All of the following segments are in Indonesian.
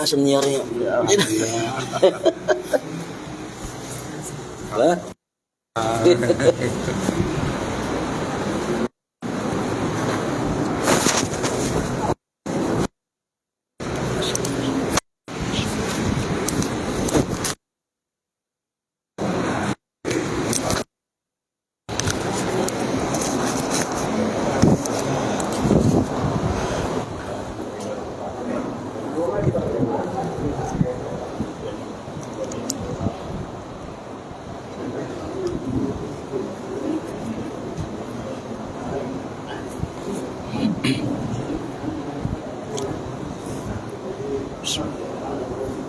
Seniornya. Hah?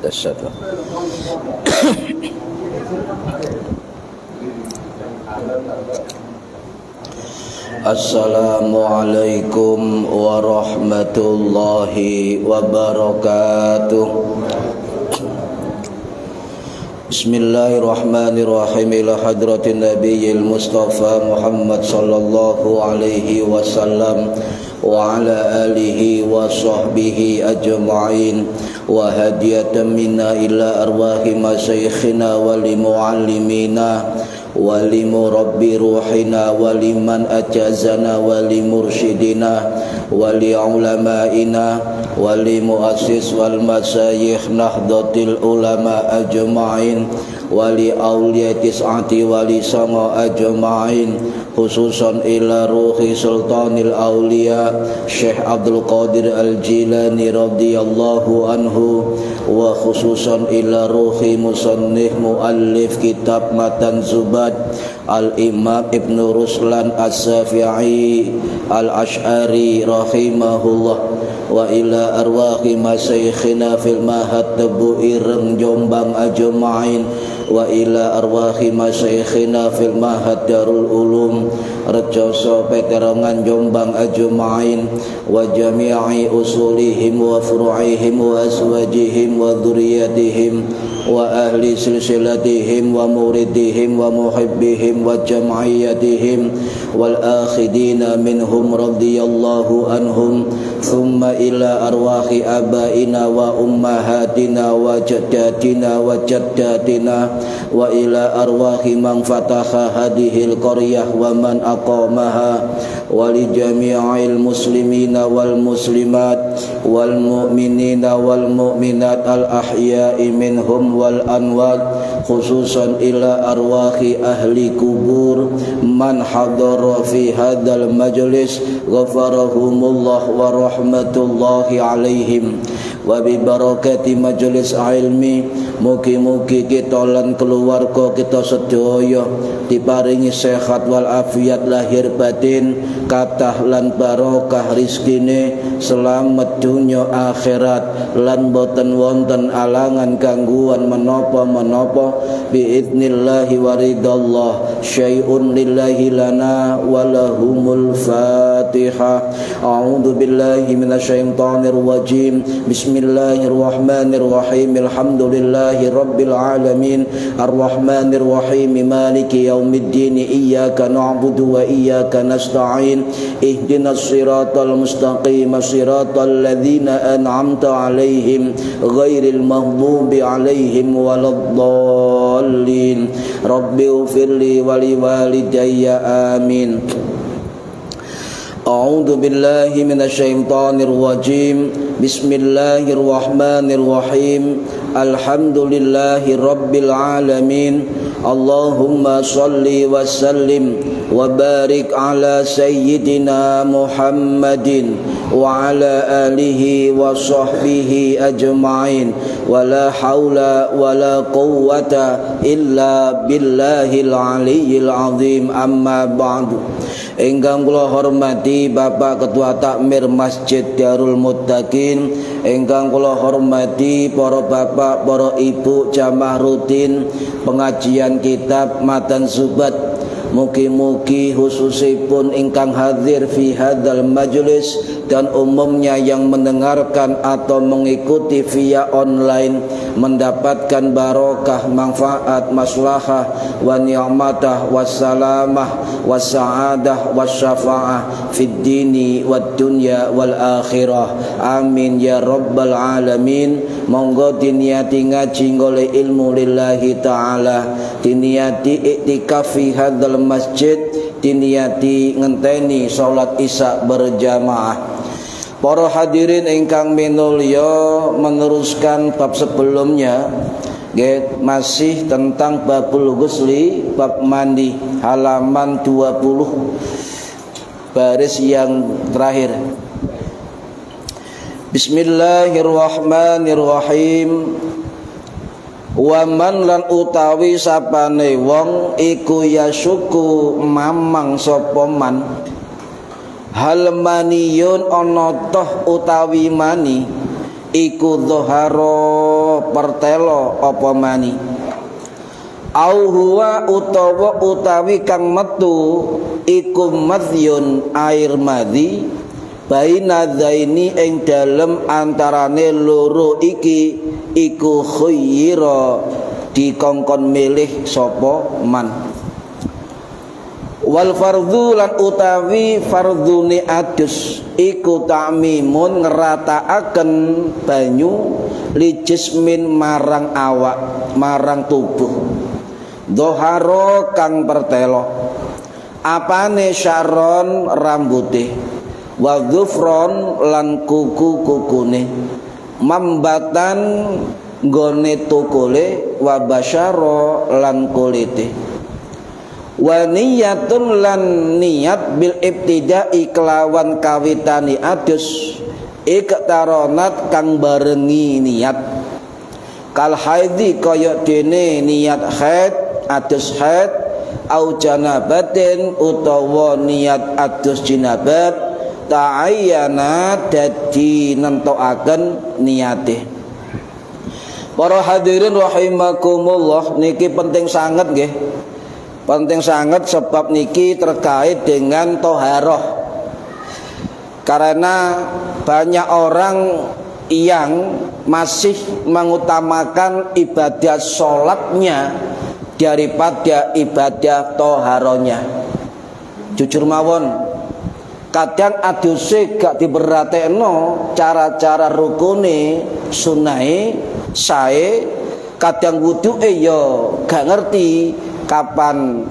Dasyatlah. Assalamualaikum warahmatullahi wabarakatuh. Bismillahirrahmanirrahim. Ila hadratin nabiyil mustafa Muhammad sallallahu alaihi wasallam wa ala alihi wa sahbihi ajma'in wa hadiyatan minna ila arwahi masyayikhina wa limuallimina wa limurabbi ruhina wa liman ajazana wa limursyidina wa liulamaina wa limuassis wal masyayikh nahdlatul ulama ajma'in wa li awliya tis'ati wa li sama ajma'in, khususan ila ruhi sultanil awliya Syekh Abdul Qadir Al-Jilani radhiyallahu anhu, wa khususan ila ruhi musannif muallif kitab Matan Zubat Al-Imam Ibn Ruslan As-Safi'i Al-Ash'ari rahimahullah, wa ila arwahi masyayikhina fil mahad Tebu Ireng Jombang ajma'in, wa ila arwahi masyayikhina fil mahad Darul Ulum Rejoso Peterongan Jombang ajma'in, wa jami'i usulihim wa furu'ihim wa azwajihim wa dhurriyyatihim wa ahli silsilatihim wa muridihim wa muhibbihim wa jam'iyatihim wal akhidina minhum radhiyallahu anhum, thumma ila arwahi abaina wa ummahatina wa jaddatina wa jaddatina, wa ila arwahi man fataha hadhil qaryah wa man aqamaha, wa li jami'il muslimina wal muslimat wal mu'minina wal mu'minat al ahya'i minhum wal anwat, khususan ila arwahi ahli kubur man hadara fi hadzal majlis ghafarahumullah wa rahmatullahi alaihim, wa bi barakati majlis ilmi mugi-mugi kita lan keluarga kita sedaya diparingi sehat wal afiat lahir batin, kathah lan barokah rizkine, selamat dunya akhirat, lan boten wonten alangan gangguan menapa-menapa biidnillahi waridallah. Syai'un lillahi lana walahumul fatihah. A'udzu billahi minasyaitonir rajim. Bismillahirrahmanirrahim. Alhamdulillahi rabbil alamin. Arrahmanir rahim. Maliki yaumiddin. Iyyaka na'budu wa iyyaka nasta'in. Ihdinas siratal mustaqim. Siratal ladzina an'amta 'alaihim ghairil maghdubi 'alaihim waladdallin. Rabbi ighfirli wa liwalidayya amin. A'udzu billahi minasyaitonir rajim. Bismillahirrahmanirrahim. Alhamdulillahi rabbil alamin. Allahumma salli wa sallim wa barik ala sayyidina Muhammadin wa ala alihi wa sahbihi ajma'in, wa la hawla wa la quwwata illa billahil aliyyil azim. Amma ba'du. Ingkang kula hormati Bapak Ketua Takmir Masjid Darul Muttaqin, ingkang kula hormati para bapak, para ibu jamaah rutin pengajian kitab Matan Zubat Mugi-mugi khususipun ingkang hadir fi hadzal majlis dan umumnya yang mendengarkan atau mengikuti via online mendapatkan barokah, manfaat, maslahah, wa ni'matah, wassalamah, wassa'adah, wassyafaah fid dini wad dunya wal akhirah. Amin ya rabbal alamin. Monggo diniati ngaji ngoleh ilmu lillahi ta'ala, diniati iktikaf fi hadzal masjid, diniati ngenteni salat isya berjamaah. Para hadirin ingkang minulya, meneruskan bab sebelumnya masih tentang babul ghusli, bab mandi, halaman 20 baris yang terakhir. Bismillahirrahmanirrahim. Wa man lan utawi sapane wong iku yasuku mamang sapa man, hal maniyun ana toh utawi mani iku dhahara pertelo apa mani, au huwa utawa utawi kang metu iku madhyun air madhi, baina zaini ing dalem antarane loro iki iku khayyira dikongkon milih sapa man. Wal fardhu lan utawi fardhune adus iku ta'mimun ngerataaken banyu li jismin marang awak, marang tubuh, dhahara kang pertelo, apane syaron rambuté, wa dhufron lan kuku-kukune, mambatan nggone tukule, wa basyara lan kulite, wa niyatun lan niat bil ibtida'i kelawan kawitani adus iktaronat kang barengi niat, kal haidhi kaya dene niat haid, adus haid, au janabatin utawa niat adus jinabat, ta'ayyana dadi nentokaken niate. Para hadirin rahimakumullah, niki penting sangat nggih. Penting sangat sebab niki terkait dengan toharoh. Karena banyak orang yang masih mengutamakan ibadah sholatnya daripada ibadah toharohnya. Jujur mawon, kadang aduse gak diberatekno cara-cara rukune sunai sae, kadang wuduke yo gak ngerti kapan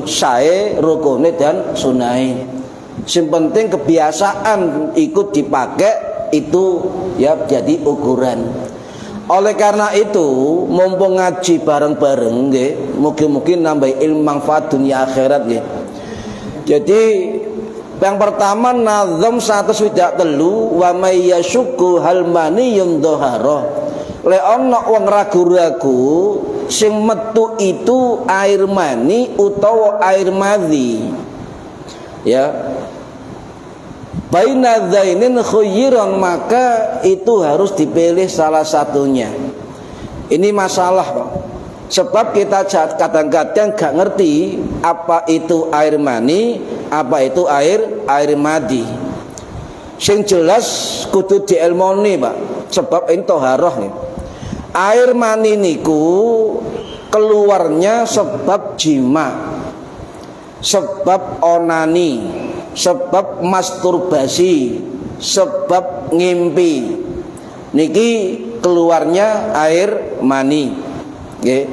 sae rukune dan sunai. Sing penting kebiasaan ikut dipakai itu ya jadi ukuran. Oleh karena itu mumpung ngaji bareng-bareng nggih, mungkin nambah ilmu manfaat dunia akhirat nggih. Jadi yang pertama nazam 103 wa may yashukku hal maniyun dhahara. Le ana wong ragu-ragu sing metu itu air mani utawa air madhi. Ya. Baina dzainin khuyran, maka itu harus dipilih salah satunya. Ini masalah, Pak. Sebab kita kadang-kadang gak ngerti apa itu air mani, apa itu air madi. Sing jelas kudu dielmoni, Pak. Sebab ini toharoh nih. Air mani niku keluarnya sebab jima, sebab onani, sebab masturbasi, sebab ngimpi. Niki keluarnya air mani. Nggih.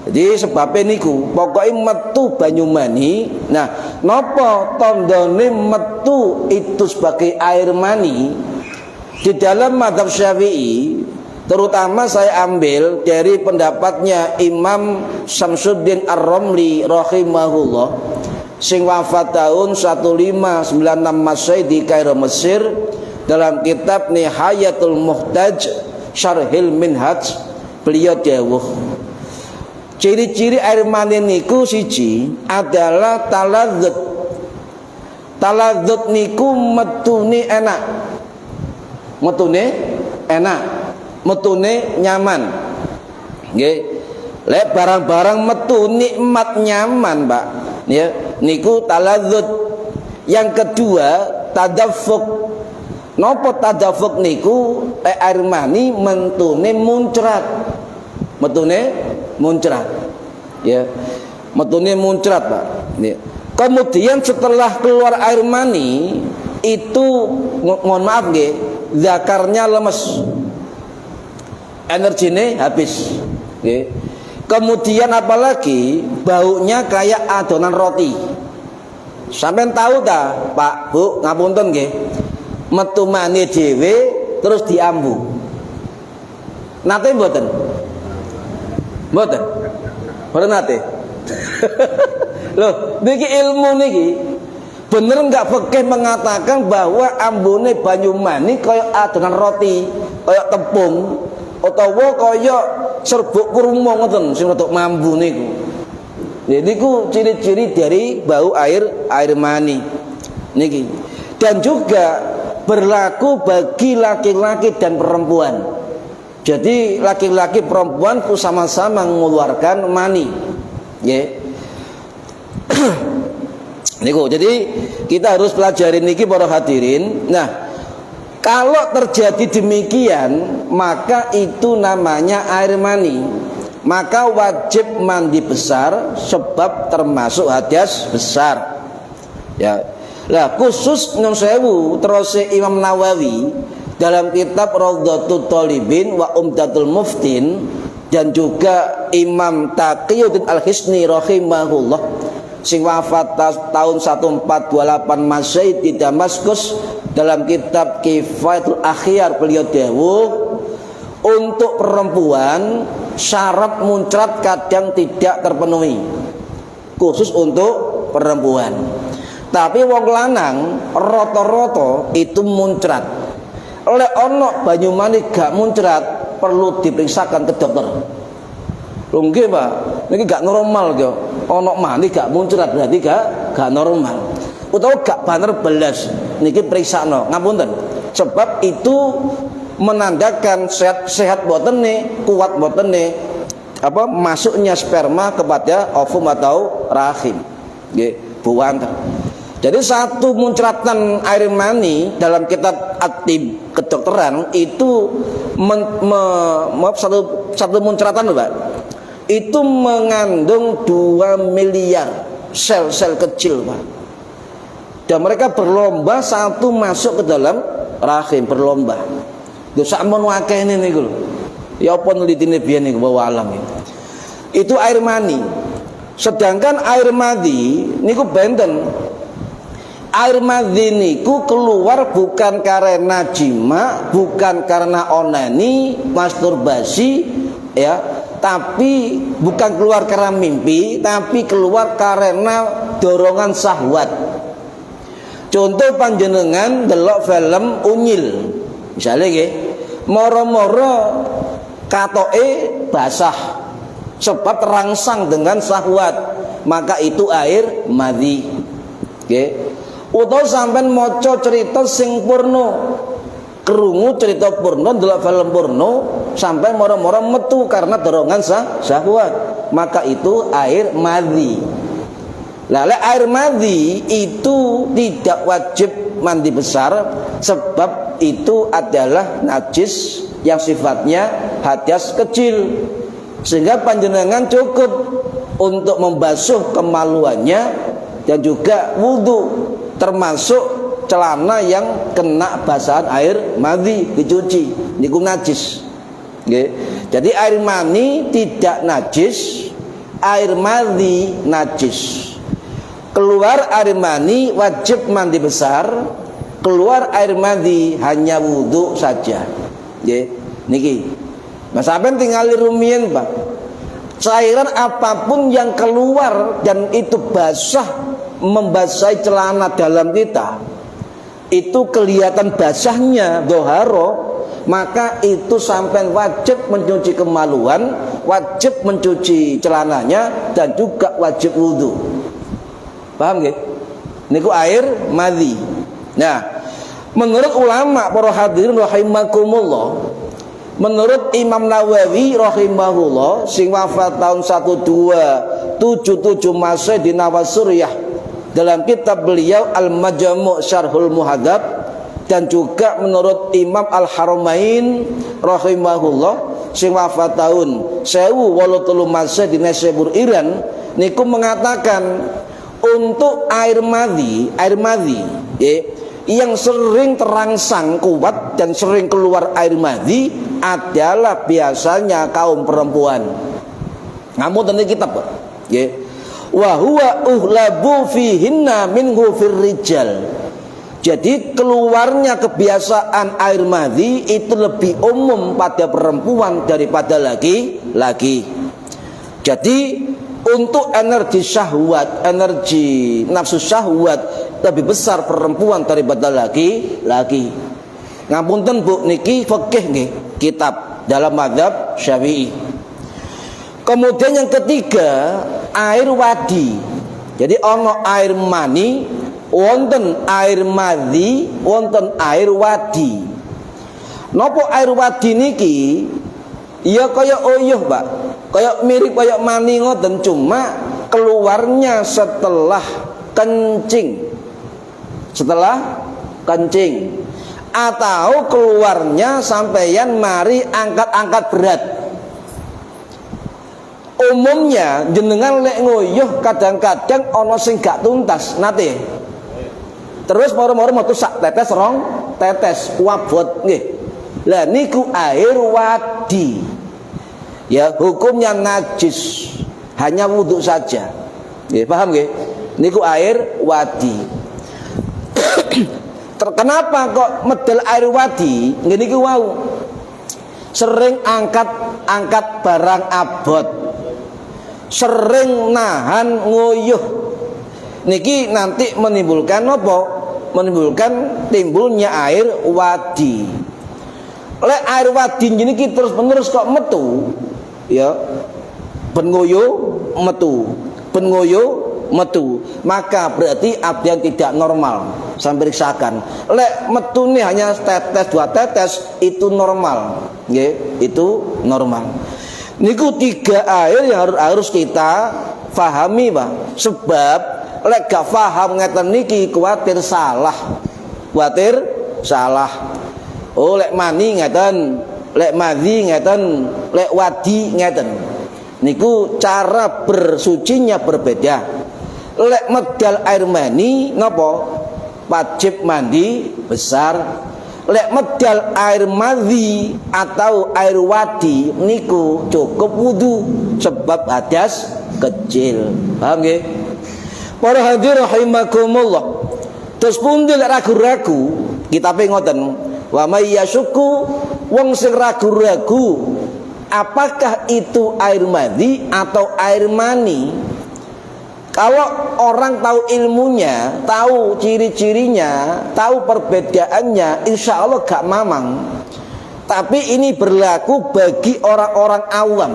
Jadi sebabnya niku pokoknya metu banyu mani. Nah, napa tandane metu itu sebagai air mani? Di dalam mazhab Syafi'i, terutama saya ambil dari pendapatnya Imam Syamsuddin Ar-Ramli rahimahullah, sing wafat tahun 1596 Masehi di Kairo Mesir, dalam kitab Nihayatul Muhtaj Syarhil Minhaj, beliau dawuh ciri-ciri air mani niku siji adalah taladzut. Taladzut niku metune enak, metune enak, metune nyaman. Nggih. Lek barang-barang metu nikmat nyaman, Pak. Ya, niku taladzud. Yang kedua, tadaffuk. Napa tadaffuk niku air mani mentune muncrat. Metune muncrat. Ya. Metune muncrat, Pak. Ya. Kemudian setelah keluar air mani itu mohon maaf nggih, zakarnya lemes. Energinya habis. Nggih. Kemudian apalagi baunya kayak adonan roti. Sampeyan tahu ta, Pak, Bu, ngapunten nggih. Metu mani dhewe terus diambu. Nate mboten? Mboten. Mboten nate. Loh, niki ilmu niki bener enggak fikih mengatakan bahwa ambune banyu mani kaya adonan roti, kaya tepung, utawa kaya serbuk kurma ngoten sing rada mambu niku. Niku ciri-ciri dari bau air mani niki. Dan juga berlaku bagi laki-laki dan perempuan. Jadi laki-laki perempuan pun sama-sama mengeluarkan mani. Nggih. Niku. Jadi kita harus pelajari niki para hadirin. Nah, kalau terjadi demikian, maka itu namanya air mani. Maka wajib mandi besar sebab termasuk hadas besar. Ya. Lah khusus nyun sewu terus Imam Nawawi dalam kitab Raudhatul Thalibin wa Umdatul Muftin dan juga Imam Taqiyuddin Al-Hisni rahimahullah sing wafat tahun 1428 Masehi di Damaskus, dalam kitab Kifayatul Akhyar beliau dawuh, untuk perempuan syarat muncrat kadang tidak terpenuhi, khusus untuk perempuan. Tapi wong lanang rata-rata itu muncrat. Oleh ono banyu mani gak muncrat, perlu diperiksakan ke dokter. Lho nggih, Pak, niki gak normal kok. Ono mani gak muncrat berarti gak normal. Utawa gak baner belas, niki periksakno. Ngapunten. Sebab itu menandakan sehat botene, kuat botene masuknya sperma kepada ovum atau rahim. Nggih, buanten. Jadi satu muncratan air mani dalam kitab At-Tib kedokteran itu satu muncratan, Pak, itu mengandung 2 miliar sel-sel kecil, Pak. Dan mereka berlomba satu masuk ke dalam rahim, berlomba. Lho sakmono akeh niku lho. Ya apa nelitine biyen niku wa alam ini. Itu air mani. Sedangkan air madi niku benten. Air madi niku keluar bukan karena jima, bukan karena onani, masturbasi, ya, tapi bukan keluar karena mimpi, tapi keluar karena dorongan syahwat. Contoh panjenengan delok film Unyil, misalnya nggih, moro-moro katoke basah sebab terangsang dengan syahwat, maka itu air madi. Nggih. Utawa sampean maca cerita sing porno, krungu cerita porno, ndelok film porno, sampai moro-moro metu karena dorongan syahwat, maka itu air madhi. Lalu air madhi itu tidak wajib mandi besar, sebab itu adalah najis yang sifatnya hadas kecil, sehingga panjenengan cukup untuk membasuh kemaluannya dan juga wudhu, termasuk celana yang kena basahan air madhi dicuci, niku najis. Nggih. Jadi air mani tidak najis, air madhi najis. Keluar air mani wajib mandi besar, keluar air madhi hanya wudhu saja. Nggih. Niki. Mas sampean tinggal rumiyin, Pak. Cairan apapun yang keluar dan itu basah membasahi celana dalam kita, itu kelihatan basahnya doharo, maka itu sampai wajib mencuci kemaluan, wajib mencuci celananya, dan juga wajib wudhu. Paham gak? Niku air madhi. Nah, menurut ulama para hadirin rahimakumullah, Menurut Imam Nawawi rahimahullah sing wafat tahun 1277 Masehi di Nawasuriyah, dalam kitab beliau Al-Majmu' Syarhul Muhadzab, dan juga menurut Imam Al-Haramain rahimahullah sing wafat tahun 1083 Masehi di Naisabur Iran, niku mengatakan untuk air madhi yang sering terangsang kuat dan sering keluar air madhi adalah biasanya kaum perempuan. Ngamun tadi kitab ya. Wa huwa uhlabu fihinna minhu firrijal. Jadi keluarnya kebiasaan air madhi itu lebih umum pada perempuan daripada laki-laki. Jadi untuk energi syahwat, energi nafsu syahwat lebih besar perempuan daripada laki-laki. Ngapunten Bu, niki fikih nggih, kitab dalam mazhab Syafi'i. Kemudian yang ketiga, air wadi. Jadi ono air mani, wonten air madhi, wonten air wadi. Nopo air wadi niki? Ya kaya oyuh, Pak. Kaya mirip kaya mani ngoten, cuma keluarnya setelah kencing. Setelah kencing, atau keluarnya sampeyan mari angkat-angkat berat. Umumnya jenengan lek nguyuh kadang-kadang ana sing gak tuntas nate. Terus moro-moro metu sak tetes rong tetes wabot nggih. Lah niku air wadi. Ya hukumnya najis, hanya wudhu saja. Nggih, paham nggih? Niku air wadi. Kenapa kok medal air wadi? Ngene iki wau. Sering angkat barang abot. Sering nahan nguyuh. Niki nanti menimbulkan apa? Menimbulkan timbulnya air wadi. Lek air wadi niki terus-menerus kok metu, ya. Ben nguyuh metu. Ben nguyuh metu, maka berarti ada yang tidak normal. Sampai periksakan. Lek metu nih hanya tetes dua tetes itu normal, nggih, itu normal. Niku tiga air yang harus kita fahami, Pak. Sebab lek gak faham ngeten niki kuatir salah. Kuatir salah. Oh, lek mani ngeten, lek madhi ngeten, lek wadi ngeten. Niku cara bersucinya berbeda. Lek medal air mani napa? Wajib mandi besar. Lek medal air madhi atau air wadi niku cukup wudu sebab hadas kecil. Paham nggih? Para hadirin rahimakumullah. Terus pundi lek ragu-ragu, kitabe ngoten, wa may yashku, wong sing ragu-ragu apakah itu air madhi atau air mani. Kalau orang tahu ilmunya, tahu ciri-cirinya, tahu perbedaannya, insya Allah gak mamang. Tapi ini berlaku bagi orang-orang awam.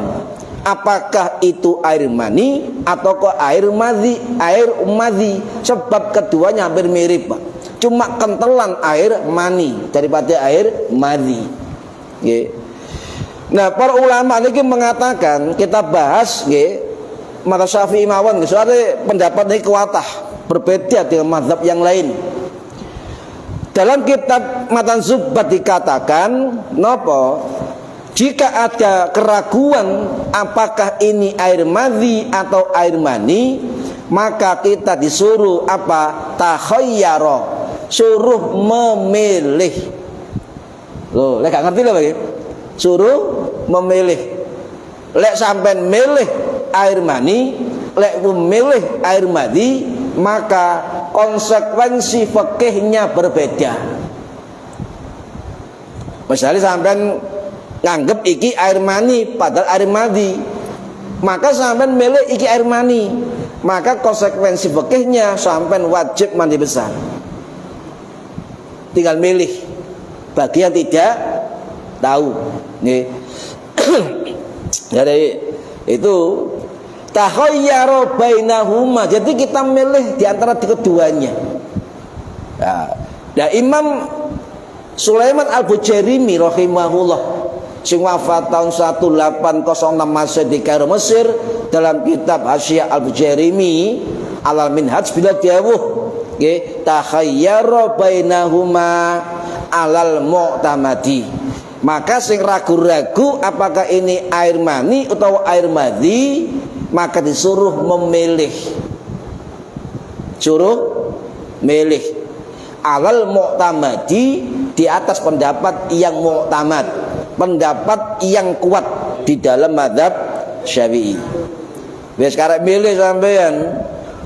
Apakah itu air mani atau kok air madhi? Air madhi, sebab keduanya hampir mirip, Pak. Cuma kentelan air mani daripada air madhi. Nah, para ulama ini mengatakan, kita bahas mazhab Syafi'i mawon, soalnya pendapat ini kuatah berbeda dengan mazhab yang lain. Dalam kitab Matan Zubat dikatakan, nopo? Jika ada keraguan apakah ini air madhi atau air mani, maka kita disuruh apa? Takhayyara, suruh memilih. Loh, lek gak ngerti lho bagi? Suruh memilih. Lek sampean milih air mani, lek memilih air madhi, maka konsekuensi fikihnya berbeda. Misalnya sampean nganggep iki air mani padahal air madhi, maka sampean milih iki air mani, maka konsekuensi fikihnya sampean wajib mandi besar. Tinggal milih. Bagi yang tidak tahu, nih. Jadi itu takhayyara bainahuma. Jadi kita milih di antara keduanya. Nah, Imam Sulaiman Al-Bujairimi rahimahullah sing wafat tahun 1806 Masehi di Kairo Mesir, dalam kitab Hasyiah Al-Bujairimi Alal Minhaj bila dawuh nggih takhayyara bainahuma alal mu'tamadi. Maka sing ragu-ragu apakah ini air mani atau air madhi, maka disuruh memilih, suruh milih alal mu'tamadi, di atas pendapat yang mu'tamad, pendapat yang kuat di dalam mazhab Syafi'i. Wis karek milih sampean,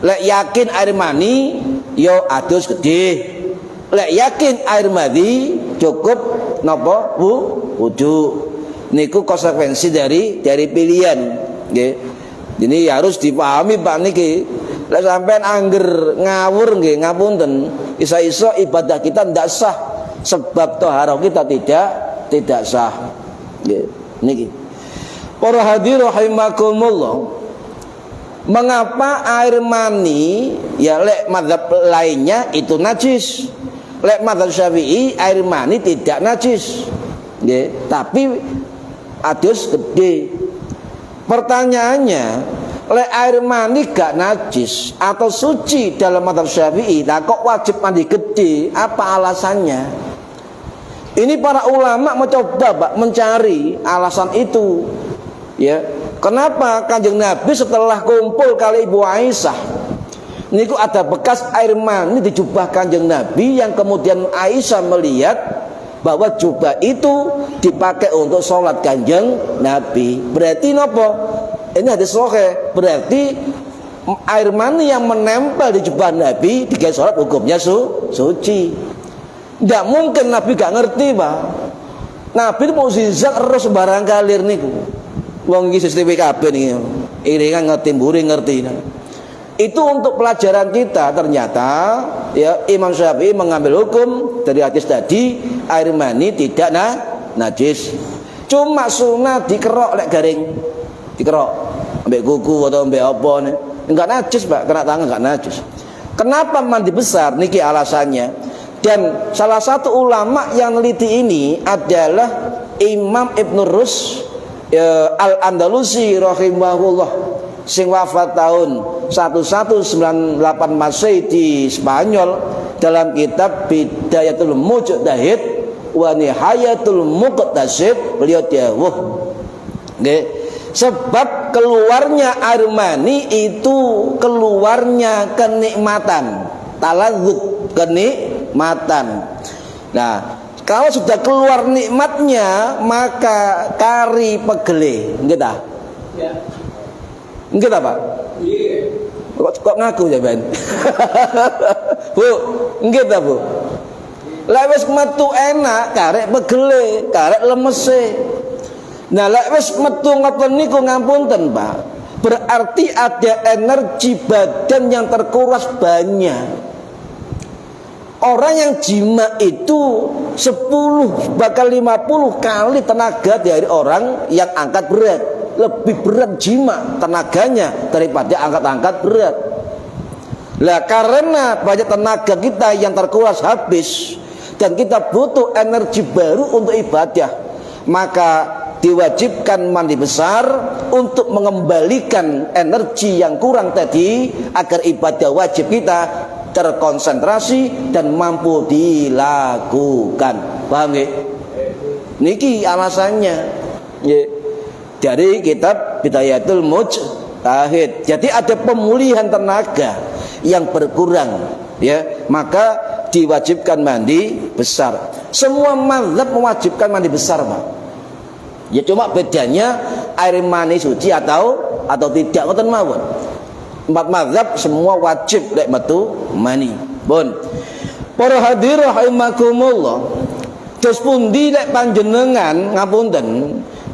lek yakin air mani yo adus gede, lek yakin air madhi cukup napa wudu. Niku konsekuensi dari pilihan nggih. Ini harus dipahami Pak niki. Lek sampean angger ngawur nggih ngapunten, iso-iso ibadah kita ndak sah sebab taharah kita tidak sah. Nggih. Niki. Para hadirin rahimakumullah. Mengapa air mani ya lek mazhab lainnya itu najis, lek mazhab Syafi'i air mani tidak najis, nggih, tapi adus gede. Pertanyaannya, lek air mani gak najis atau suci dalam mazhab Syafi'i, nah kok wajib mandi gede? Apa alasannya? Ini para ulama mencoba Pak mencari alasan itu, ya. Kenapa Kanjeng Nabi setelah kumpul kali Ibu Aisyah niku ada bekas air mani di jubah Kanjeng Nabi, yang kemudian Aisyah melihat bahwa jubah itu dipakai untuk sholat Kanjeng Nabi. Berarti nopo? Ini hadis sahih. Berarti air mani yang menempel di jubah Nabi digawe sholat hukumnya suci. Tidak mungkin Nabi gak ngerti Pak. Nabi itu mukjizat terus sembarang kalir niku. Wong iki sistem kabeh niki. Iringan ngerti mburi ngerti. Itu untuk pelajaran kita. Ternyata ya Imam Syafi'i mengambil hukum dari hadis tadi, air mani tidak najis. Cuma sunah dikerok lek garing. Dikerok ambek kuku atau ambek apa nih. Enggak najis, Pak. Kena tangan enggak najis. Kenapa mandi besar? Niki alasannya. Dan salah satu ulama yang neliti ini adalah Imam Ibnu Rus Al-Andalusi rahimahullah, sing wafat tahun 1198 Masehi di Spanyol, dalam kitab Bidayatul Mujtahid wa Nihayatul Muqtasid beliau dawuh nggih, sebab keluarnya air mani itu keluarnya kenikmatan, taladzuz, kenikmatan. Nah, kalau sudah keluar nikmatnya, maka kari pegele, nggih ta? Ya. Nggih ta, Pak? Iya. Kok ngaku ya, Ben? Bu, nggih ta, Bu? Lek wis metu enak, karek pegele, karek lemese. Nah, lek wis metu ngoten niku ngapunten, Pak. Berarti ada energi badan yang terkuras banyak. Orang yang jima itu 10 bahkan 50 kali tenaga dari orang yang angkat berat. Lebih berat jima tenaganya daripada angkat-angkat berat. Lah karena banyak tenaga kita yang terkuras habis dan kita butuh energi baru untuk ibadah, maka diwajibkan mandi besar untuk mengembalikan energi yang kurang tadi agar ibadah wajib kita terkonsentrasi dan mampu dilakukan. Paham nggih? Niki alasannya. Nggih. Dari kitab Bidayatul Mujtahid. Jadi ada pemulihan tenaga yang berkurang, ya, maka diwajibkan mandi besar. Semua mazhab mewajibkan mandi besar, Pak. Ya cuma bedanya air mani suci atau tidak, ngoten mawon. 4 mazhab semua wajib lek metu mani. Pun. Para hadirin rahimakumullah. Terus pundi lek panjenengan ngapunten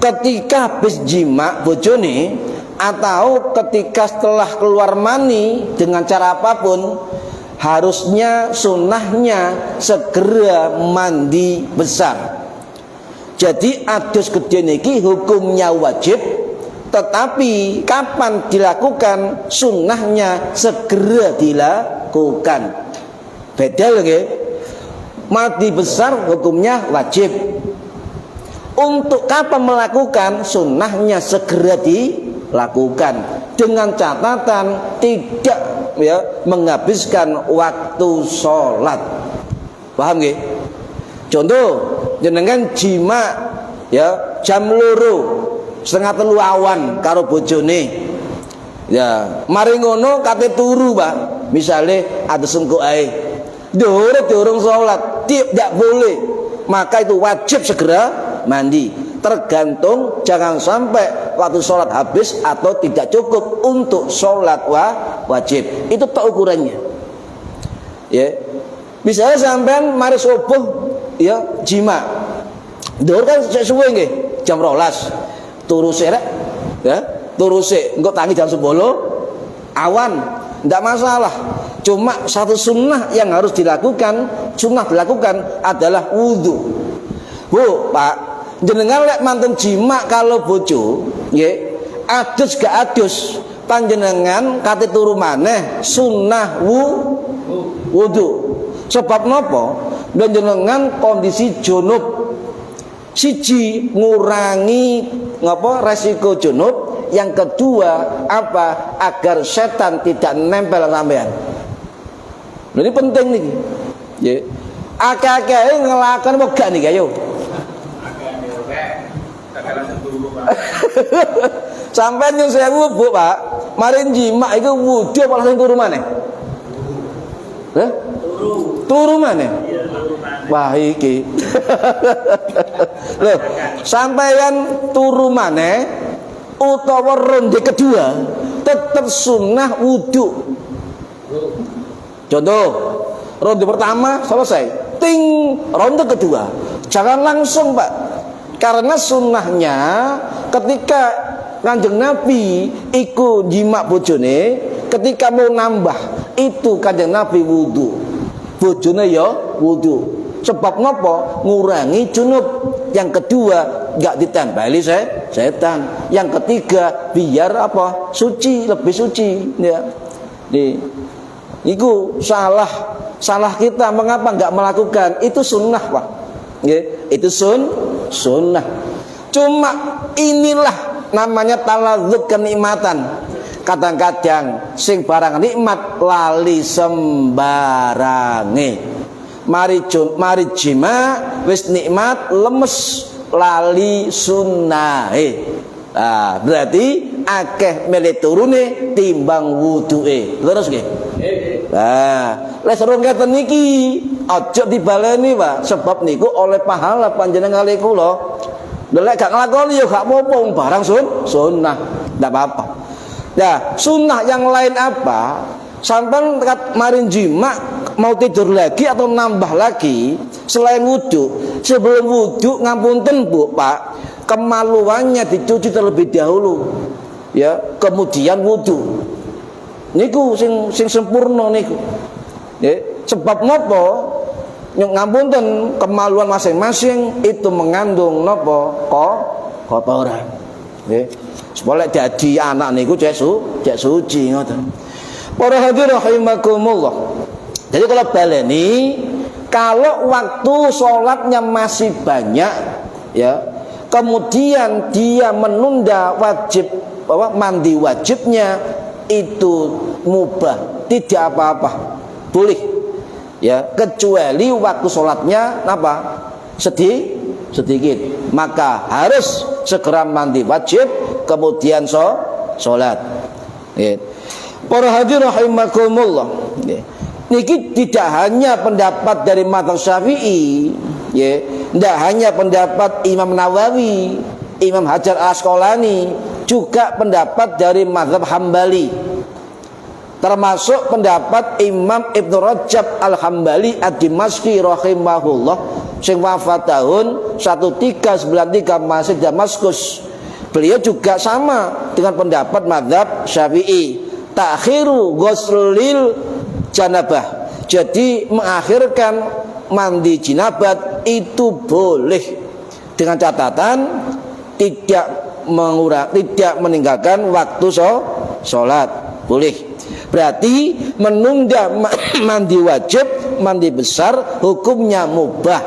ketika habis jima bojone atau ketika setelah keluar mani dengan cara apapun, harusnya sunnahnya segera mandi besar. Jadi adus gede niki hukumnya wajib, tetapi kapan dilakukan? Sunnahnya segera dilakukan. Beda lagi. Mandi besar hukumnya wajib. untuk kapan melakukan, sunnahnya segera dilakukan dengan catatan tidak ya menghabiskan waktu sholat. Paham nggih? Contoh jenengan jima ya jam loro setengah telu awan karo bojone. Ya, mari ngono kate turu, Pak. Misale ada sengko ae. Durung salat, tidak boleh. Maka itu wajib segera mandi. Tergantung jangan sampai waktu sholat habis atau tidak cukup untuk sholat wajib. Itu tak ukurannya. Ya. Misalnya sampean mari subuh ya jima. Dur kan suwe nggih, jam 12. Turu sik rek. Ya. Turu sik, engko tangi jam 10 awan, tidak masalah. Cuma satu sunnah yang harus dilakukan, sunnah dilakukan adalah wudu. Bu, Pak, jenengan lek mantun jima kalau bojo, nggih, adus gak adus, panjenengan kate turu maneh sunnah wudu. Sebab napa? Jenengan kondisi junub. Siji ngurangi ngapa resiko junub. Yang kedua apa? Agar setan tidak nempel sampean. Ini penting nih. Ya. Akeh-akeh ngelakukan apa gak nih ayo. Sampeyan yang saya Bu, Pak. Marin jima itu wudu apa langsung turu maneh? Heh? Turu maneh? Wah iki. Loh, sampeyan turu maneh utawa ronde kedua tetap sunnah wudu. Contoh, ronde pertama selesai, ting ronde kedua jangan langsung, Pak, karena sunnahnya ketika Kanjeng Nabi iku jima bojone, ketika mau nambah itu Kanjeng Nabi wudu, bojone ya wudu. Sebab nopo? Ngurangi junub. Yang kedua gak ditempeli setan. Yang ketiga biar apa? Suci, lebih suci ya. Iku salah kita mengapa gak melakukan? Itu sunnah, Pak. Ya, itu sunnah. Cuma inilah namanya taladzuk kenikmatan. Kadang-kadang sing barang nikmat lali sembarange. Mari jima wis nikmat lemes lali sunnahe. Nah, berarti akeh mele turune timbang wuduke. Terus nggih. Nah, lek serung ngeten niki aja dibaleni, Pak, sebab niku oleh pahala panjenengan kali kula. Lek gak nglakoni ya gak apa-apa, barang sunnah, ndak apa-apa. Nah, sunnah yang lain apa? Sampai marin jima mau tidur lagi atau nambah lagi selain wudu. Sebelum wudu ngapunten Bu, Pak, kemaluannya dicuci terlebih dahulu. Ya, kemudian wudu. Niku sing sempurna niku. Ya, sebab napa? Ngapunten kemaluan masing-masing itu mengandung napa? Kotoran. Nggih. Supaya dadi anak niku cek suci ngoten. Para hadirin rahimakumullah. Jadi kalau baleni, kalau waktu sholatnya masih banyak, ya, kemudian dia menunda mandi wajibnya, itu mubah, tidak apa-apa, boleh, ya, kecuali waktu sholatnya apa? Sedikit, maka harus segera mandi wajib, kemudian sholat. Ya. Para hadirin rahimakumullah. Niki tidak hanya pendapat dari mazhab Syafi'i, ya, tidak hanya pendapat Imam Nawawi, Imam Hajar Asqalani, juga pendapat dari mazhab Hambali. Termasuk pendapat Imam Ibnu Rajab Al-Hambali Ad-Dimashqi rahimahullah sing wafat tahun 1393 masih Damaskus. Beliau juga sama dengan pendapat mazhab Syafi'i. Ta'khiru ghuslil janabah. Jadi mengakhirkan mandi jinabat itu boleh dengan catatan tidak meninggalkan waktu sholat. Boleh. Berarti menunda mandi wajib, mandi besar hukumnya mubah.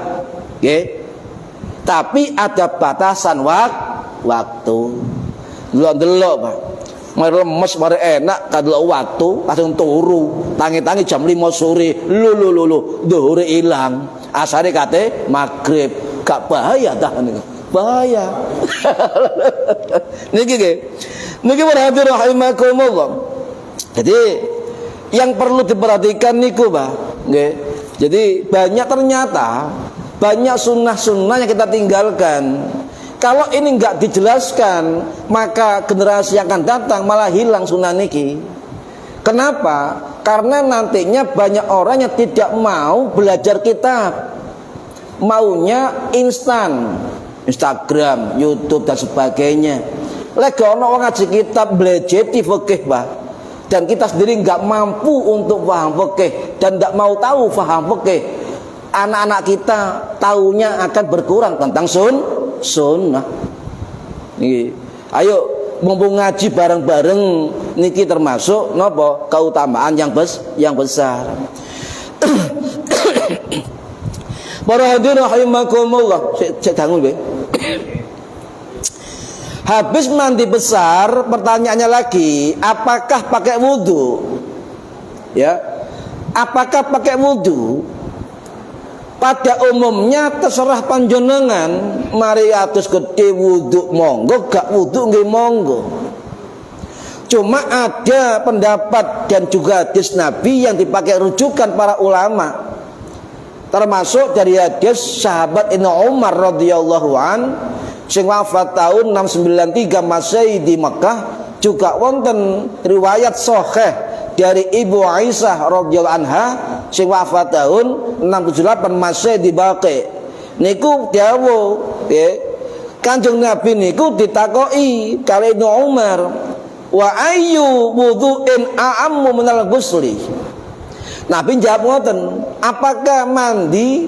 Oke. Tapi ada batasan waktu. Delok Pak. Mari lemes, mari enak, kadelok waktu, langsung turu. Tangi-tangi jam 5 sore. Lu, dhuwure ilang. Asare kate maghrib. Gak bahaya dah niku. Bahaya. Niki nggih. Niki warahmatullahi rahimakumullah. Jadi yang perlu diperhatikan niku, Pak. Nggih. Jadi ternyata banyak sunnah-sunnah yang kita tinggalkan. Kalau ini enggak dijelaskan, maka generasi yang akan datang malah hilang sunnah niki. Kenapa? Karena nantinya banyak orang yang tidak mau belajar kitab. Maunya instan, Instagram, YouTube dan sebagainya. Lek ono wong ngaji kitab blejeti fikih, Pak. Dan kita sendiri enggak mampu untuk paham fikih dan enggak mau tahu paham fikih. Anak-anak kita taunya akan berkurang tentang sunnah. Niki. Ayo mumpung ngaji bareng-bareng niki termasuk napa keutamaan yang besar. Para hadirin rahimakumullah, saya dangu nggih. Habis mandi besar, pertanyaannya lagi, apakah pakai wudu? Ya. Apakah pakai wudu? Pada umumnya terserah panjenengan, mari atus gede wudu monggo, gak wudu nggih monggo. Cuma ada pendapat dan juga hadis Nabi yang dipakai rujukan para ulama. Termasuk dari hadis sahabat Ibnu Umar radhiyallahu an sing wafat tahun 693 Masehi di Mekah, juga wonten riwayat sahih dari Ibu Aisyah radhiyallahu anha sing wafat tahun 678 Masehi di Baqi. Niku dawuh nggih, Kanjeng Nabi niku ditakoki kali Ibnu Umar, wa ayyu wudhu'in a'ammu minal ghusli. Nabi jawab ngoten, apakah mandi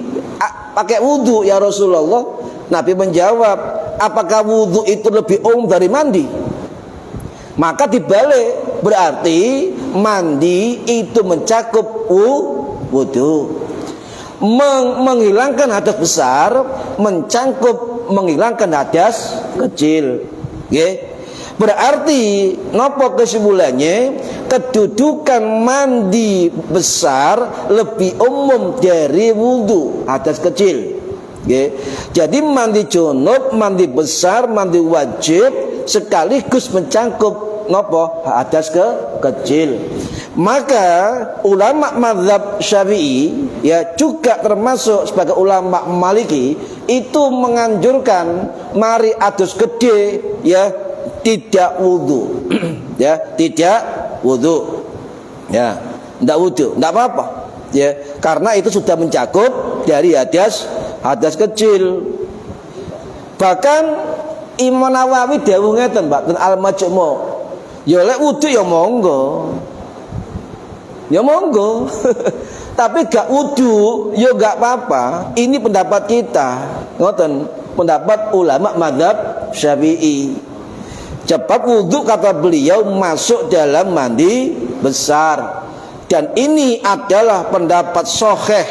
pakai wudu ya Rasulullah? Nabi menjawab, apakah wudu itu lebih umum dari mandi? Maka dibalik, berarti mandi itu mencakup wudu. Menghilangkan hadas besar menghilangkan hadas kecil. Nggih. Berarti nopo kesimpulannya, kedudukan mandi besar lebih umum dari wudu hadas kecil. Okay. Jadi mandi junub, mandi besar, mandi wajib sekaligus mencakup nopo hadas kecil. Maka ulama mazhab Syafi'i ya juga termasuk sebagai ulama Maliki itu menganjurkan mari hadas gede ya tidak wudu. Ya, tidak wudu. Ya, tidak wudu, tidak apa-apa. Ya, karena itu sudah mencakup dari hadas kecil. Bahkan Imam Nawawi dawuh ngeten, Pak, ten Al-Majmu'. Ya lek wudu ya monggo. Ya monggo. Tapi gak wudu ya gak apa-apa. Ini pendapat kita. Ngoten, pendapat ulama mazhab Syafi'i. Sebab wudu kata beliau masuk dalam mandi besar. Dan ini adalah pendapat sahih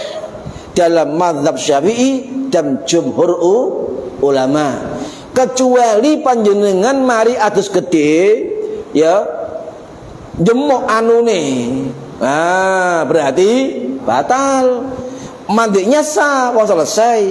dalam mazhab Syafi'i dan jumhur ulama. Kecuali panjenengan mari atus gede ya jemuk anune. Nah, berarti batal. Mandinya sah, wong selesai.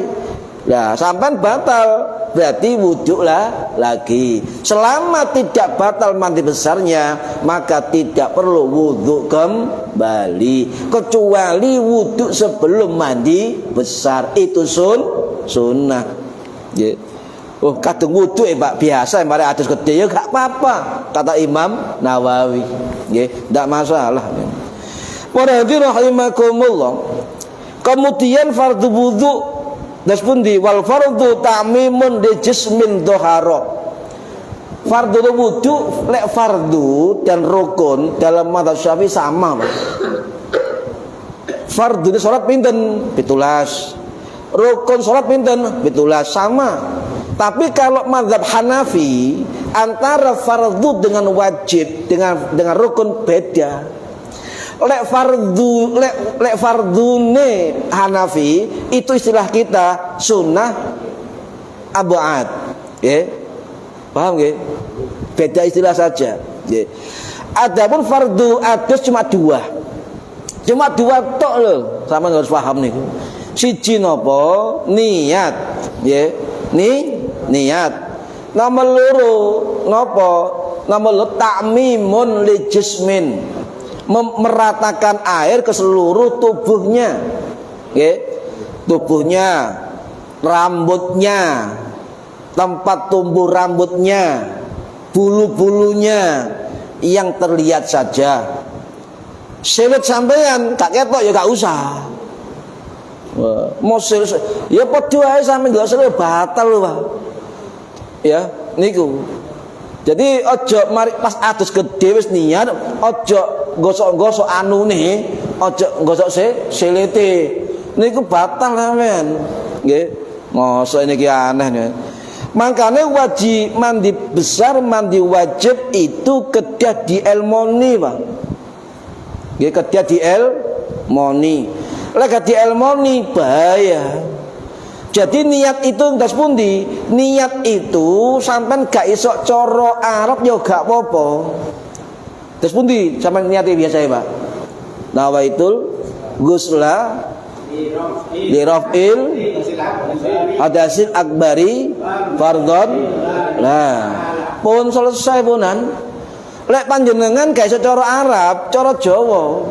Nah, sampai batal, berarti wudhu lah lagi. Selama tidak batal mandi besarnya, maka tidak perlu wudhu kembali. Kecuali wudhu sebelum mandi besar, itu sunnah. Yeah. Oh, kadung wudhu Pak biasa, mari atus gede ya gak apa-apa, kata Imam Nawawi. Yeah. Tidak masalah. Para hadirin rahimakumullah. Kemudian fardu wudhu das pun di wal fardu ta'mimun di jismin doharo. Fardu wudu lek fardu dan rukun dalam mazhab Syafi'i sama. Fardu ini salat pinten 17. Rukun salat pinten 17 sama. Tapi kalau mazhab Hanafi antara fardu dengan wajib dengan rukun beda. Lek fardune Hanafi itu istilah kita sunnah ab'ad. Nggih. Paham nggih? Beda istilah saja. Nggih. Adapun fardu adus cuma dua. Cuma dua tok lho. Sama harus paham niku. Siji napa? Niat. Nggih. Niat. Nomor loro napa? Nomor loro ta'mimun li jismin. Meratakan air ke seluruh tubuhnya. Nggih. Tubuhnya, rambutnya, tempat tumbuh rambutnya, bulu-bulunya yang terlihat saja. Silit sampean gak ketok ya gak usah. Mau silit ya padha ae sampe ndelok silit batal lho, Pak. Ya, niku. Jadi ojo mari pas adus gede wis niat, ojo gosok-gosok anune, ojo gosok silite. Niku batal sampean. Nggih. Mosok niki aneh nih. Makanya wajib mandi besar, mandi wajib itu kedah dielmoni, Pak. Nggih, kedah dielmoni. Lek dielmoni bahaya. Jadi niat itu ndas pundi? Niat itu sampean gak iso cara Arab ya gak apa-apa. Ndas pundi sampean niate biasa ya, Pak? Nawaitul ghusla li raf'il hadasil akbari fardhon. Nah, pun selesai punan. Lek panjenengan gak iso cara Arab, cara Jawa,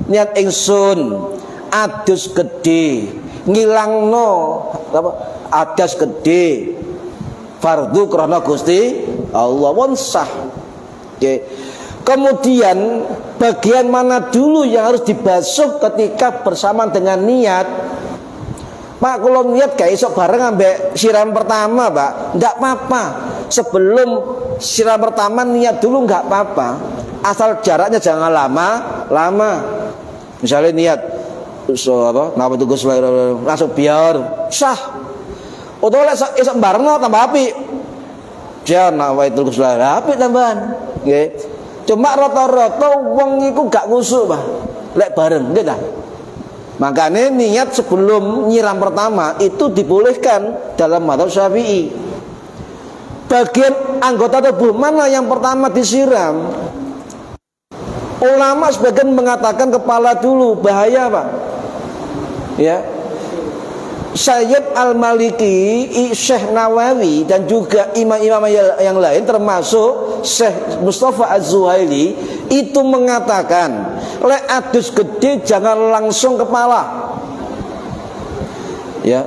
niat ingsun adus gede, ngilangno apa? Adas gede. Fardu krana Gusti Allah pun sah. Oke. Kemudian bagian mana dulu yang harus dibasuh ketika bersamaan dengan niat? Pak, kalau niat gak iso bareng ambek siram pertama, Pak, ndak apa-apa. Sebelum siram pertama niat dulu nggak apa-apa. Asal jaraknya jangan lama. Misalnya niat so apa? Napa tuh Gus langsung biar sah. Utawa lek iso bareng tambah apik. Jangan napa itu Gus apik tambahan. Nggih. Cuma rata-rata wong iku gak kusuk, Pak. Lek bareng, nggih ta? Makanya niat sebelum nyiram pertama itu dibolehkan dalam mazhab Syafi'i. Bagian anggota tubuh mana yang pertama disiram? Ulama sebagian mengatakan kepala dulu, bahaya, Pak. Ya. Sayyid Al-Maliki, Syekh Nawawi dan juga imam-imam yang lain termasuk Syekh Mustafa Az-Zuhaili itu mengatakan lek adus gede jangan langsung kepala. Ya.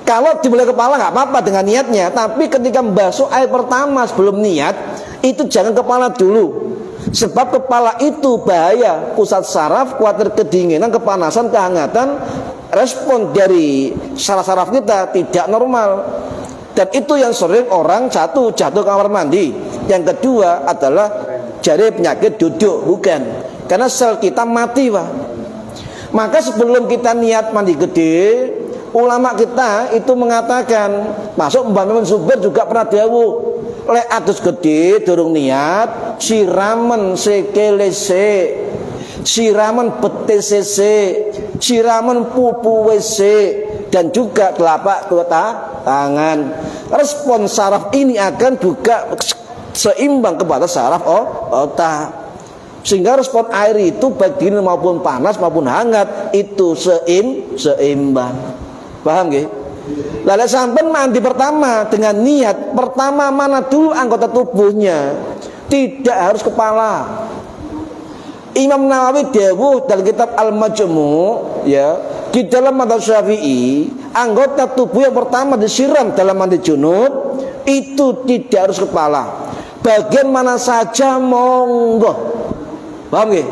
Kalau dimulai kepala nggak apa-apa dengan niatnya, tapi ketika membasuh air pertama sebelum niat itu jangan kepala dulu. Sebab kepala itu bahaya, pusat saraf, khawatir kedinginan, kepanasan, kehangatan, respon dari saraf-saraf kita tidak normal. Dan itu yang sering orang jatuh kamar mandi. Yang kedua adalah jadi penyakit duduk, bukan. Karena sel kita mati, Pak. Maka sebelum kita niat mandi gede, ulama kita itu mengatakan, masuk Mbah Mimun Zubair juga pernah dawuh, lek adus gede durung niat, siraman sekelese, siraman BTCC, siraman pupu WC, dan juga telapak tangan. Respon saraf ini akan juga seimbang kepada saraf otak, sehingga respon air itu baik dingin maupun panas maupun hangat itu seimbang. Paham nggih? Lalu sampai mandi pertama dengan niat pertama mana dulu anggota tubuhnya, tidak harus kepala. Imam Nawawi dawuh dalam kitab Al-Majmu', ya, di dalam mazhab Syafi'i anggota tubuh yang pertama disiram dalam mandi junub itu tidak harus kepala. Bagian mana saja monggo. Paham nggih?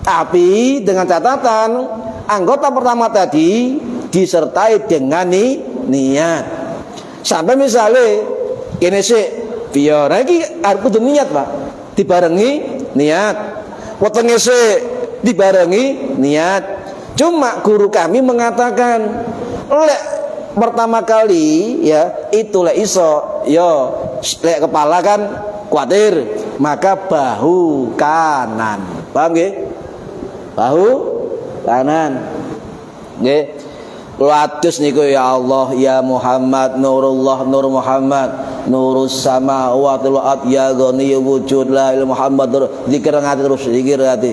Tapi dengan catatan anggota pertama tadi disertai dengan niat. Sampai misalnya kene sik biar iki arep kudu niat, Pak. Dibarengi niat. Wetenge sik dibarengi niat. Cuma guru kami mengatakan lek pertama kali ya itu lek iso yo lek kepala kan kuatir, maka bahu kanan. Paham nggih? Bahu kanan. Nggih. Latus niku ya Allah ya Muhammad Nurullah Nur Muhammad Nurus samawati wal ard ya ghani wujud la ilaha Muhammad zikir ngati terus zikir ngati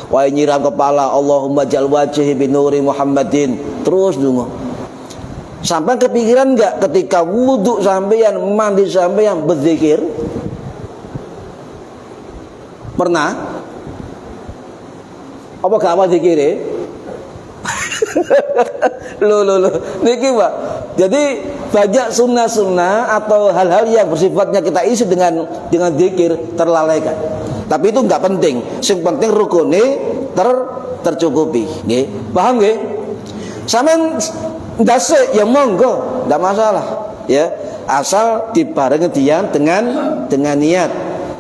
wae nyiram kepala Allahumma jal wajhi bi nuri Muhammadin terus dungo sampai kepikiran enggak ketika wudu sampeyan mandi sampeyan berzikir pernah apa gak apa zikire Loh. Niki Pak. Jadi banyak sunnah-sunnah atau hal-hal yang bersifatnya kita isi dengan zikir terlalaikan. Tapi itu enggak penting. Yang penting rukune tercukupi. Nggih. Paham nggih? Sampeyan ndase ya monggo, enggak masalah. Ya, asal dibarengi dengan niat.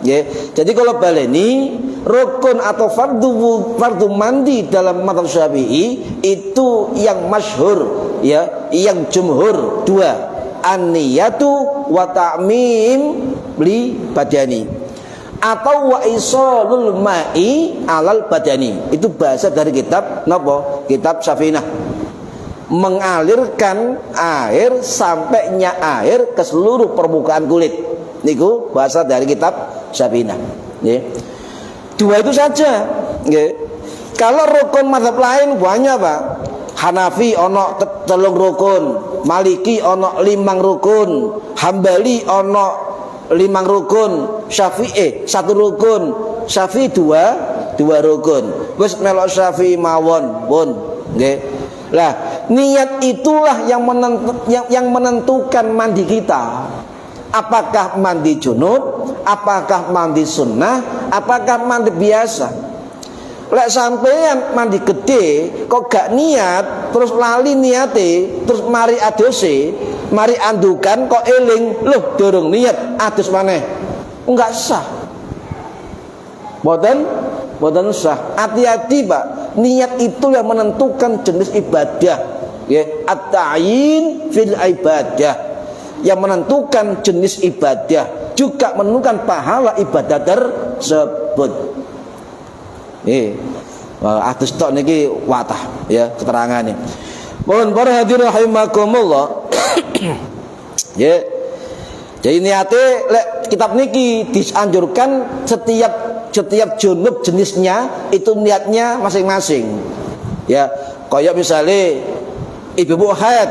Ya. Jadi kalau baleni rukun atau fardu mandi dalam mazhab Syafi'i itu yang masyhur ya, yang jumhur dua, an-niyatu wa ta'mim li badani atau wa isalul ma'i alal badani. Itu bahasa dari kitab napa? Kitab Safinah. Mengalirkan air sampainya air ke seluruh permukaan kulit. Niku bahasa dari kitab Safinah. Nggih. Dua itu saja. Nggih. Kalau rukun mazhab lain banyak, Pak. Hanafi ono 3 rukun, Maliki ono 5 rukun, Hambali ono 5 rukun, Syafi'i 1 rukun, Syafi'i 2 rukun. Wis melok Syafi'i mawon, pun. Nggih. Lah, niat itulah yang menentukan mandi kita. Apakah mandi junub, apakah mandi sunnah, apakah mandi biasa. Lek sampeyan mandi gede kok gak niat, terus lali niate, terus mari adose, mari andukan kok eling, loh dorong niat adus maneh. Enggak sah. Boten sah. Hati-hati, Pak. Niat itu yang menentukan jenis ibadah. Ya, at-ta'yin fil ibadah. Yang menentukan jenis ibadah juga menentukan pahala ibadah tersebut. Atus tok niki watah ya keterangane. Mohon para hadirin rahimakumullah. Ya. Jadi niate lek kitab niki dianjurkan setiap junub jenisnya itu niatnya masing-masing. Ya, kayak misalnya ibu haid,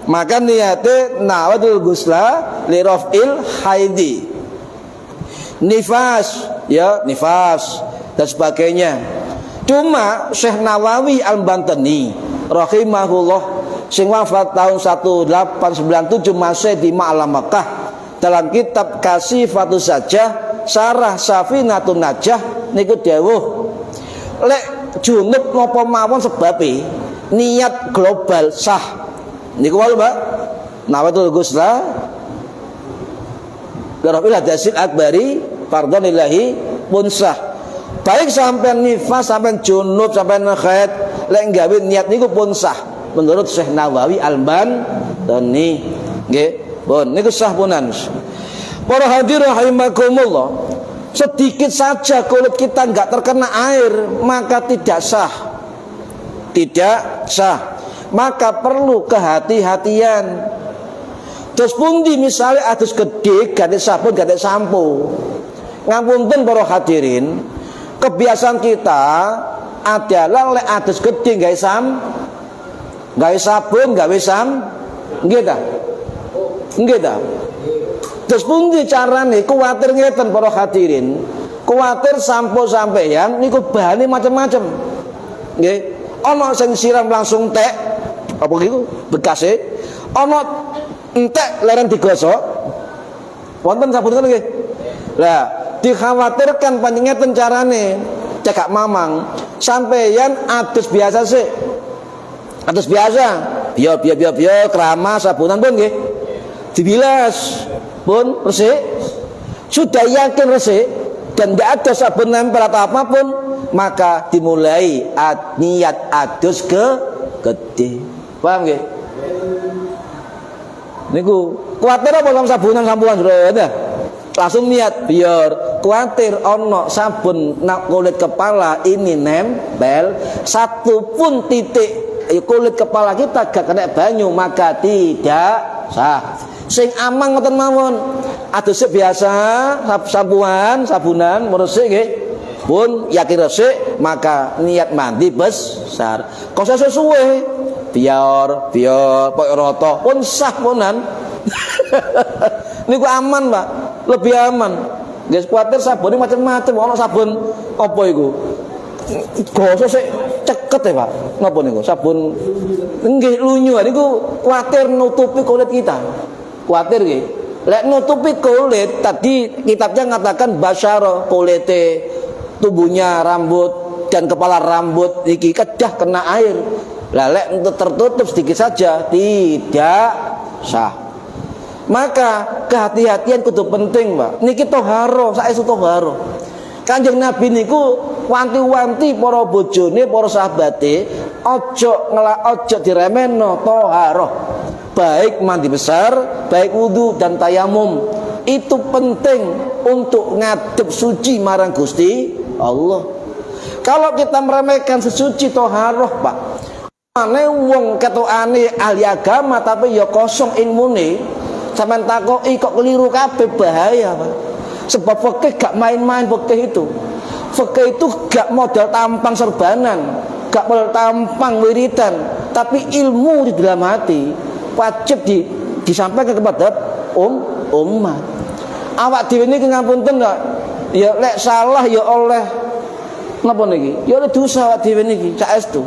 maka niate nawadul gusla li raf'il haidi. Nifas, ya, nifas dan sebagainya. Cuma Syekh Nawawi Al-Bantani rahimahullah sing wafat tahun 1897 masih di Ma'la Makkah, dalam kitab Kasifatus Sajah Syarah Safinatun Najah niku dawuh lek junub napa mawon sebabe niat global sah. Niku wae, Mbak. Nawatul ghusla darafil hadasil akbari fardhanillahi pun sah. Baik sampean nifas, sampean junub, sampean haid, lek gawe niat niku pun sah menurut Syekh Nawawi Al-Bantani. Nggih, pun niku sah punan. Para hadirin rahimakumullah, sedikit saja kulit kita enggak terkena air maka tidak sah. Tidak sah. Maka perlu kehati-hatian. Terus pundi misalnya adus gede gade sabun gade sampo. Ngapunten para hadirin, kebiasaan kita adalah lek adus gede gawe sabun, gawe nggih ta? Nggih ta? Terus pundi carane kuwatir ngeten para hadirin. Kuwatir sampo sampeyan niku bahane macam-macam. Nggih. Ana sing siram langsung tek apa niku bekase. Ana entek leren digosok. Wonten sabun nggih. Lah, dikhawatirkan panjenengan carane cekak mamang sampeyan adus biasa sih. Adus biasa. Biar keramas sabunan pun nggih. Dibilas pun resik, sudah yakin resik dan tidak ada sabun nempel atau apapun, maka dimulai niat adus ke gede. Paham nggih? Niku kuwatir apa sama sabunan sampuan sudah langsung niat biar kuatir ono sabun nak kulit kepala ini nempel satu pun titik kulit kepala kita gak kena banyu maka tidak sah. Sing aman ngoten mawon. Adus biasa sabunan resik nggih. Pun yakin resik maka niat mandi besar. Kok sesuwe biar pok roto pun sah punan. Niku aman, Pak. Lebih aman. Guys, kuatir sabune macam-macam, ono sabun apa iku? Gosok sik ceket ya, Pak. Napa niku? Sabun nggih lunyu niku kuatir nutupi kulit kita. Kuatir nggih. Lek nutupi kulit, tadi kitabnya mengatakan basyara kulite tubuhnya rambut dan kepala rambut iki kedah kena air. Lah lek untuk tertutup sedikit saja tidak sah. Maka kehati-hatian kudu penting, Pak. Niki toharo, saestu toharo. Kanjeng Nabi niku wanti-wanti para bojone, para sahabate, ojo diremehno toharo. Baik mandi besar, baik wudu dan tayamum. Itu penting untuk ngadep suci marang Gusti Allah. Kalau kita meremehkan sesuci toharoh, Pak, ane wong ketokane ahli agama tapi ya kosong ilmune, sampean takoki kok keliru kabeh, bahaya, Pak. Sebab fikih gak main-main fikih itu. Fikih itu gak modal tampang serbanan, gak modal tampang wiridan, tapi ilmu di dalam hati wajib disampaikan kepada umat. Awak dhewe niki ngapunten kok ya lek salah ya oleh napa niki? Ya oleh dosa awak dhewe niki saestu.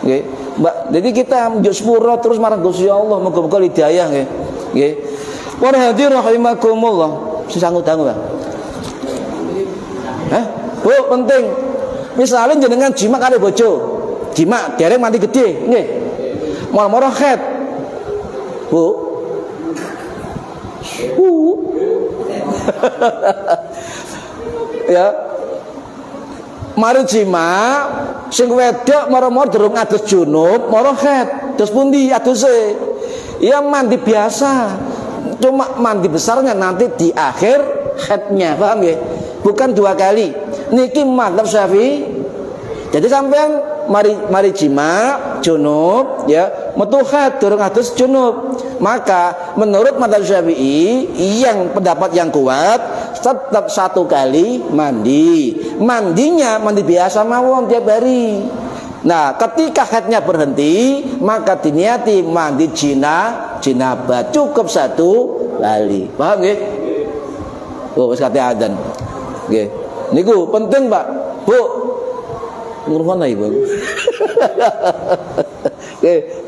Nggih. Mbak, jadi kita njuk sepuro terus marang Gusti Allah, muga-muga hidayah nggih. Nggih. Para hadirin rahimakumullah. Sesanggu dangu, Pak. Bu, penting. Misalnya jenengan jima kali bojo. Jima dereng mandi gede, nggih. Moro-moro khet. Bu. Ya. Mari jima sing wedok moro-moro durung adus junub, moro khet. Terus pundi aduse? Ya mandi biasa. Cuma mandi besarnya nanti di akhir khetnya, paham ya? Bukan 2 kali. Niki madzhab Syafi'i. Jadi sampean mari jima junub ya, metu khat durung adus junub. Maka menurut madzhab Syafi'i yang pendapat yang kuat tetap 1 kali mandi. Mandinya mandi biasa mawon tiap hari. Nah, ketika haidnya berhenti, maka diniati mandi jinabah cukup 1 kali. Paham nggih? Oh, wis kate adzan. Nggih. Niku penting, Pak. Bu. Ngrungokno iku.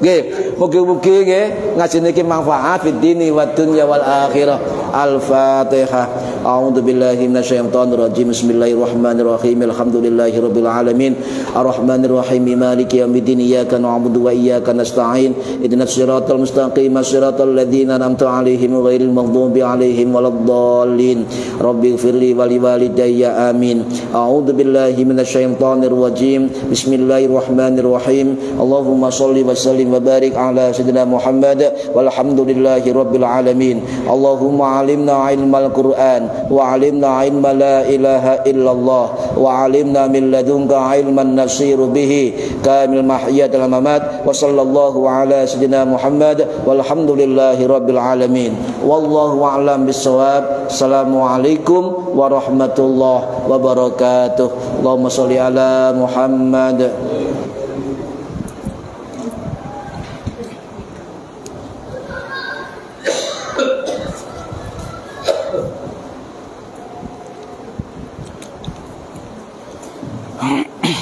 Nggih, mugi-mugi nggih ngaji niki manfaat fid dini wad dunya wal akhirah. Al-Fatihah. A'udzubillahi minasyaitonir rajim. Bismillahirrahmanirrahim. Alhamdulillahirabbil alamin. Arrahmanir rahim. Maliki yaumiddin. Iyyaka na'budu wa iyyaka nasta'in. Ihdinas siratal mustaqim. Siratal ladzina an'amta 'alaihim ghairil maghdubi 'alaihim waladdallin. Rabbighfirli wa liwalidayya. Amin. A'udzubillahi minasyaitonir rajim. Bismillahirrahmanirrahim. Allahumma shalli wa sallim wa barik ala sayyidina Muhammad walhamdulillahi rabbil alamin. Allahumma alimna ilmal Qur'an wa alimna ilma la ilaha illallah wa alimna min ladunka ilman nasiru bihi kamil mahyat al mamat wa sallallahu ala sayyidina Muhammad walhamdulillahi rabbil alamin. Wallahu a'lam bissawab. Assalamualaikum warahmatullahi wabarakatuh. Allahumma shalli ala Muhammad.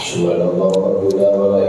Subhanallah wa bihamdihi.